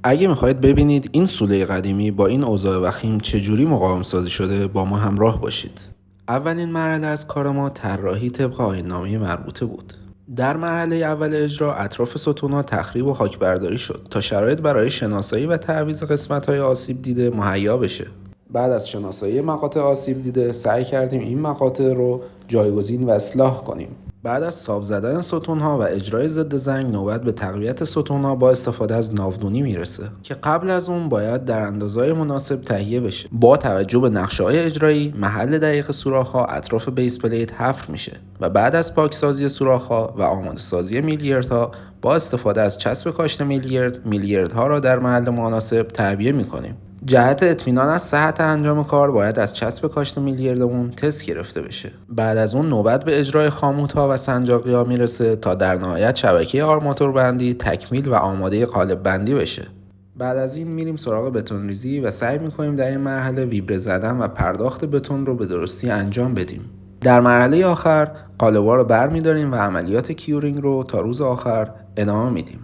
اگه میخواید ببینید این سوله قدیمی با این اوضاع وخیم چجوری مقاوم سازی شده، با ما همراه باشید. اولین مرحله از کار ما طراحی طبق آیین‌نامه مربوطه بود. در مرحله اول اجرا اطراف ستون‌ها تخریب و خاکبرداری شد تا شرایط برای شناسایی و تعویض قسمت‌های آسیب دیده مهیا بشه. بعد از شناسایی مقاطع آسیب دیده سعی کردیم این مقاطع رو جایگزین و اصلاح کنیم. بعد از ساب زدن ستون‌ها و اجرای ضد زنگ نوبت به تقویت ستون‌ها با استفاده از ناودونی میرسه که قبل از اون باید در اندازه‌های مناسب تهیه بشه. با توجه به نقشه‌های اجرایی محل دقیق سوراخ‌ها اطراف بیس پلیت حفر میشه و بعد از پاکسازی سوراخ‌ها و آماده سازی میلیردها با استفاده از چسب کاشت میلیردها را در محل مناسب تعبیه میکنیم. جهت اطمینان از صحت انجام کار باید از چسب کاشت میلیردمون تست گرفته بشه. بعد از اون نوبت به اجرای خاموت‌ها و سنجاقی‌ها میرسه تا در نهایت شبکه آرماتور بندی تکمیل و آماده قالب بندی بشه. بعد از این میریم سراغ بتون ریزی و سعی میکنیم در این مرحله ویبره زدن و پرداخت بتون رو به درستی انجام بدیم. در مرحله آخر قالب‌ها رو برمی‌داریم و عملیات کیورینگ رو تا روز آخر ادامه میدیم.